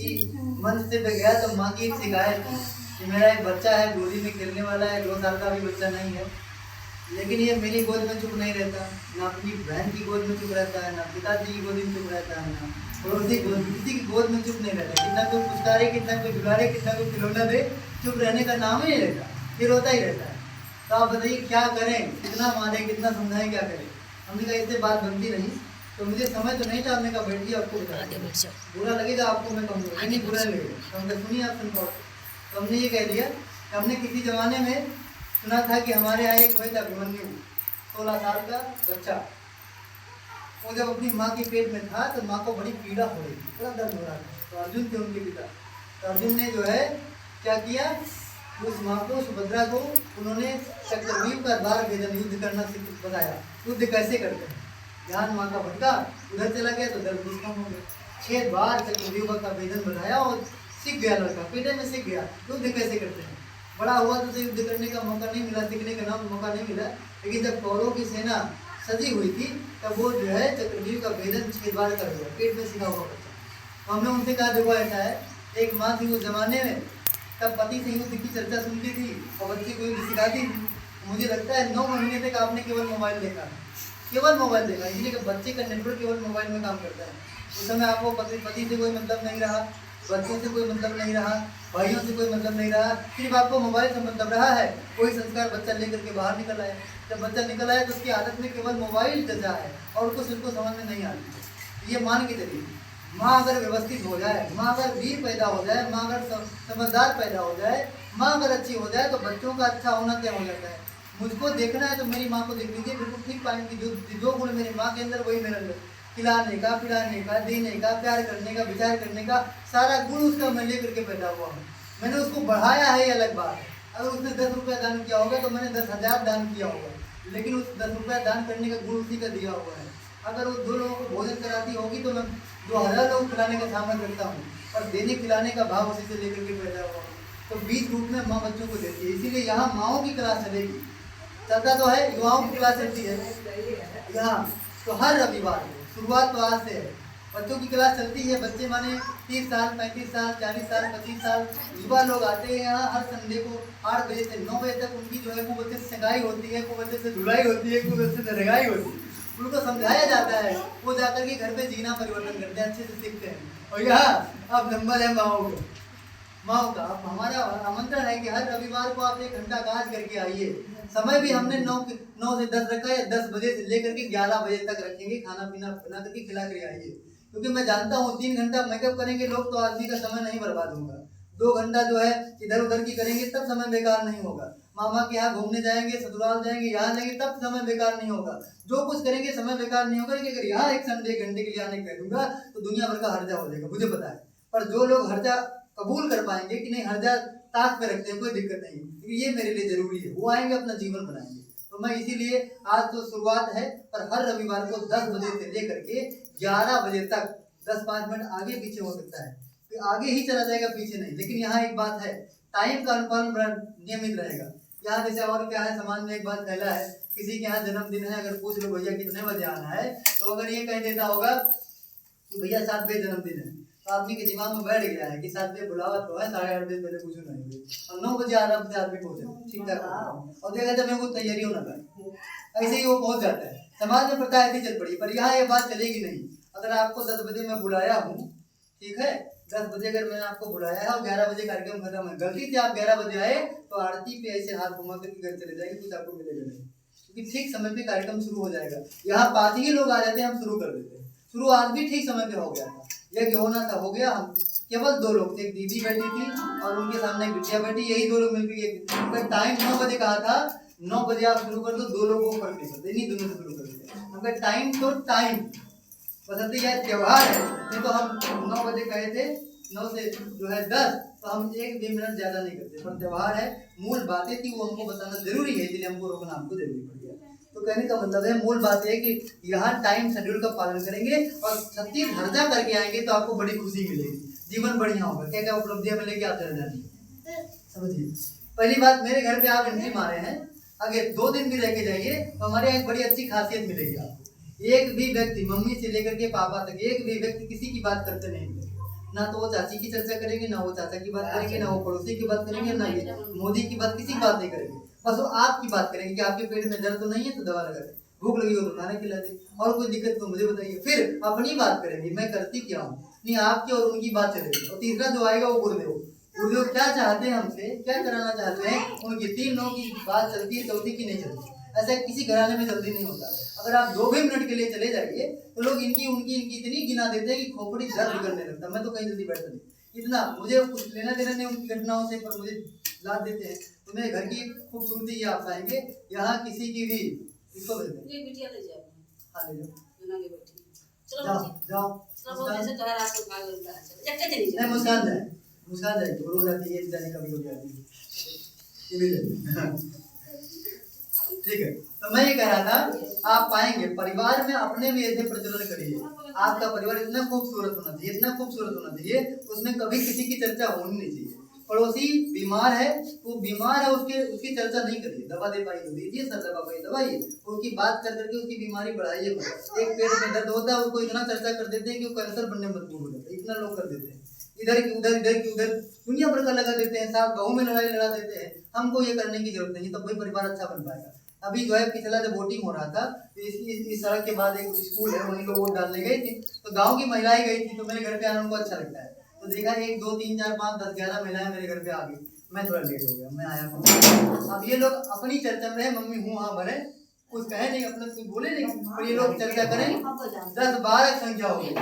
बच्ची मंच से पे गया तो माँ की एक शिकायत थी कि मेरा एक बच्चा है, गोदी में खेलने वाला है, 2 साल का भी बच्चा नहीं है, लेकिन ये मेरी गोद में चुप नहीं रहता, ना अपनी बहन की गोद में चुप रहता है, ना पिताजी की गोद में चुप रहता है, ना पड़ोसी किसी की गोद में चुप नहीं रहता। कितना कोई पुचकारे, कितना कोई झुलारे, कितना कोई खिलौना दे, चुप रहने का नाम ही नहीं लेता, फिर रोता ही रहता है। तो आप बताइए क्या करें, कितना माने, कितना समझाएं, क्या करें। हमने कहा इससे बात बनती नहीं, तो मुझे समय तो नहीं था, हमने कहा बैठिए आपको बता, बुरा लगेगा आपको मैं कहूँगा, नहीं बुरा लगेगा, तो हमने सुनिए आप सुन पाओ। तो हमने ये कह दिया कि हमने किसी ज़माने में सुना था कि हमारे यहाँ एक भाई था अभिमन्यु, 16 साल का बच्चा। वो जब अपनी माँ के पेट में था तो माँ को बड़ी पीड़ा हो रही थी, बड़ा दर्द हो रहा था। तो अर्जुन थे उनके पिता, तो अर्जुन ने जो है क्या किया, उस माँ को, सुभद्रा को, उन्होंने चक्रव्यूह का द्वार भेदन युद्ध करना बताया। युद्ध कैसे करते हैं, ध्यान माँ का भटका, उधर चला गया तो दर्द कुछ कम हो गया। 6 बार चक्रव्यूह का भेदन बताया और सीख गया लड़का, पेटे में सीख गया युद्ध कैसे करते हैं। बड़ा हुआ तो युद्ध करने का मौका नहीं मिला, सीखने का नाम मौका नहीं मिला, लेकिन जब कौरवों की सेना सजी हुई थी तब वो जो है चक्रव्यूह का भेदन 6 बार कर हुआ, पेट में सीखा हुआ बच्चा। तो हमने उनसे कहा देखो ऐसा है, एक माँ थी उस जमाने में, तब पति से युद्ध की चर्चा सुनती थी और बच्ची को युद्ध सिखाती थी। मुझे लगता है 9 महीने तक आपने केवल मोबाइल देखा, केवल मोबाइल देखा, इसलिए कि बच्चे का नेटवर्क केवल मोबाइल में काम करता है। उस समय आपको पति से कोई मतलब नहीं रहा, बच्चों से कोई मतलब नहीं रहा, भाइयों से कोई मतलब नहीं रहा, सिर्फ आपको मोबाइल से मतलब रहा है। कोई संस्कार बच्चा लेकर के बाहर निकल आया, जब बच्चा निकल आया तो उसकी आदत में केवल मोबाइल जचा है और कुछ उसको समझ में नहीं आती। ये मान के चलिए, माँ अगर व्यवस्थित हो जाए, माँ अगर वीर पैदा हो जाए, माँ अगर समझदार पैदा हो जाए, माँ अगर अच्छी हो जाए तो बच्चों का अच्छा होना तय हो जाता है। मुझको देखना है तो मेरी माँ को देख लीजिए, बिल्कुल ठीक पाएंगे, जो गुण मेरी माँ के अंदर वही मेरे अंदर, खिलाने का, पिलाने का, देने का, प्यार करने का, विचार करने का, सारा गुण उसका मैं लेकर के पैदा हुआ हूँ। मैंने उसको बढ़ाया है, ये अलग बात है। अगर उसने 10 रुपया दान किया होगा तो मैंने 10,000 दान किया होगा, लेकिन उस 10 रुपया दान करने का गुण उसी का दिया हुआ है। अगर वो 2 लोगों को भोजन कराती होगी तो मैं 2000 लोग खिलाने का सामर्थ्य रखता हूँ, और देने खिलाने का भाव उसी से लेकर के पैदा हुआ हूँ। तो बीज रूप में माँ बच्चों को देती है, इसीलिए यहाँ माओं की क्लास चलेगी, चलता तो है, युवाओं की क्लास चलती है यहाँ। तो हर रविवार शुरुआत तो आज से है, बच्चों की क्लास चलती है। बच्चे माने 30 साल, 35 साल, 40 साल, 25 साल युवा लोग आते हैं यहाँ हर संडे को 8 बजे से 9 बजे तक। उनकी जो है वो बच्चे से सगाई होती है, वो बच्चे से धुलाई होती है, वो बच्चे से रगाई होती है, उनको समझाया जाता है, वो जाकर के घर पे जीना परिवर्तन करते हैं, अच्छे से सीखते हैं। और यहाँ अब नंबर है माओ का। अब हमारा आमंत्रण है कि हर रविवार को आप 1 घंटा काज करके आइए। समय भी हमने 9 से 10 रखा है, 10 बजे से लेकर के 11 बजे तक रखेंगे, खाना पीना बना करके खिला कर आइए, क्योंकि मैं जानता हूँ 3 घंटा मेकअप करेंगे लोग तो आदमी का समय नहीं बर्बाद होगा। 2 घंटा जो है इधर उधर की करेंगे तब समय बेकार नहीं होगा। मामा के यहाँ घूमने जाएंगे, ससुराल जाएंगे, यहाँ जाएंगे तब समय बेकार नहीं होगा। जो कुछ करेंगे समय बेकार नहीं होगा, लेकिन अगर यहाँ 1 घंटे के लिए आने कह दूंगा तो दुनिया भर का हर्जा हो जाएगा, मुझे पता है। पर जो लोग हर्जा कबूल कर पाएंगे कि नहीं हर्जा ताक पे रखते हैं, कोई दिक्कत नहीं, क्योंकि ये मेरे लिए जरूरी है, वो आएंगे अपना जीवन बनाएंगे। तो मैं इसीलिए आज तो शुरुआत है, पर हर रविवार को 10 बजे से लेकर के 11 बजे तक 10-5 मिनट आगे पीछे हो सकता है, तो आगे ही चला जाएगा, पीछे नहीं। लेकिन यहाँ एक बात है, टाइम का अनुपालन बड़ा नियमित रहेगा। यहाँ जैसे और क्या है, समाज में एक बात फैला है, किसी के यहाँ जन्मदिन है, अगर पूछ लो भैया कितने बजे आना है, तो अगर ये कह देता होगा कि भैया 7 बजे जन्मदिन है, तो आदमी के दिमाग में बैठ गया है कि 7 बजे बुलावा तो है, 8:30 बजे पहले पूछो नहीं, और 9 बजे आराम से आदमी पहुंचे ठीक ठाक, और देखा जब मैं वो तैयारी होना था, ऐसे ही वो पहुंच जाता है। समाज में प्रथा ऐसी चल पड़ी, पर यहाँ ये बात चलेगी नहीं। अगर आपको 10 बजे मैं बुलाया हूँ, ठीक है, 10 बजे अगर मैंने आपको बुलाया है और 11 बजे कार्यक्रम खत्म है, गलती से आप 11 बजे आए तो आरती पे ऐसे हाथ घुमा करके घर चले जाएंगे, कुछ आपको मिलेगा नहीं, क्योंकि ठीक समय पे कार्यक्रम शुरू हो जाएगा। यहाँ 5 ही लोग आ जाते हैं, हम शुरू कर देते हैं। शुरू आज भी ठीक समय पे हो गया था, यज्ञ होना था, हो गया। हम केवल 2 लोग थे, एक दीदी बैठी थी और उनके सामने एक बिटिया बैठी, यही 2 लोग मिलकर टाइम 9 बजे कहा था, 9 बजे आप शुरू कर दो, 2 लोगों को फर्क नहीं पड़ता, इन्हीं दोनों से शुरू कर दिया। हमका टाइम तो टाइम बसंती यह त्योहार है, नहीं तो हम 9 बजे कहे थे, 9 से जो है 10, तो हम 1 मिनट ज्यादा नहीं करते, पर त्योहार है, मूल बातें थी वो हमको बताना जरूरी है, इसलिए हमको रोकना हमको जरूरी पड़ गया। तो कहने का मतलब है, मूल बात है कि यहाँ टाइम शेड्यूल का पालन करेंगे और 36 हर्जा करके आएंगे तो आपको बड़ी खुशी मिलेगी, जीवन बढ़िया होगा। क्या क्या उपलब्धियां मिलेगी आप चले जाएंगे, समझिए। पहली बात, मेरे घर पे आप एंट्री मारे हैं, अगर 2 दिन भी रह के जाइए तो हमारे यहाँ एक बड़ी अच्छी खासियत मिलेगी आपको। एक भी व्यक्ति, मम्मी से लेकर के पापा तक, एक भी व्यक्ति किसी की बात करते नहीं मिलेगा। ना तो वो चाची की चर्चा करेंगे, ना वो चाचा की बात करेंगे, ना वो पड़ोसी की बात करेंगे, ना ये मोदी की बात, किसी की बात नहीं करेंगे। बस वो आपकी बात करेंगे कि आपके पेट में दर्द तो नहीं है तो दवा लगा दे, भूख लगी हो तो खाना खिला दे, और कोई दिक्कत तो मुझे बताइए। फिर अपनी बात करेंगे, मैं करती क्या हूँ, नहीं आपकी और उनकी बात चलेगी। और तीसरा जो आएगा वो गुरुदेव। गुरुदेव क्या चाहते हैं हमसे, क्या कराना चाहते हैं, उनकी 3 लोगों की बात चलती है, चौथी की नहीं चलती। ऐसा किसी घराने में जल्दी नहीं होता। अगर आप 2 भी मिनट के लिए चले जाइए तो लोग इनकी उनकी इनकी इतनी गिना देते हैं कि खोपड़ी दर्द करने लगता। मैं तो कहीं जल्दी बैठता नहीं, इतना मुझे कुछ लेना देना नहीं उनकी घटनाओं से, पर मुझे लाद देते हैं। तो मेरे घर की खूबसूरती ये आप पाएंगे, यहाँ किसी की भी इसको भेज दें। हाँ ले जाओ, जाओ जाओ नहीं, मुस्कान जाए, मुस्कान जाए तो रो जाती है, जाने कभी हो जाती है, ये भी ले ठीक है। तो मैं ये कह रहा था, आप पाएंगे परिवार में अपने भी ऐसे प्रचलन करिए। आपका परिवार इतना खूबसूरत होना चाहिए, इतना खूबसूरत होना चाहिए, उसमें कभी किसी की चर्चा होनी नहीं चाहिए। पड़ोसी बीमार है, वो बीमार है, उसकी चर्चा नहीं करिए। दवा दे पाई तो दीजिए, सर दवा पाई दवाइए, उसकी बात कर करके उसकी बीमारी बढ़ाइए। एक पेट में दर्द होता है, उसको इतना चर्चा कर देते हैं कि वो कैंसर बनने में मजबूर हो जाता है, इतना लोग कर देते हैं। इधर की उधर, इधर की उधर, दुनिया भर का लगा देते हैं, साथ गाँव में लड़ाई लड़ा देते हैं। हमको ये करने की जरूरत नहीं, तब कोई परिवार अच्छा बन पाएगा। अभी जो है पिछला जब वोटिंग हो रहा था, इस सड़क के बाद एक स्कूल है, वहीं लोग वोट डालने गए थे, तो गांव की महिलाएं गई थी, तो मेरे घर पे आना उनको अच्छा लगता है। तो देखा 1 2 3 4 5 10 11 महिलाएं मेरे घर पे आ गई। मैं थोड़ा लेट हो गया, मैं आया। अब ये लोग अपनी चर्चा में, मम्मी हूँ हाँ भरे, कुछ कहे नहीं, अपना कुछ बोले नहीं, और ये लोग चर्चा करें 10 12 संख्या हो गई।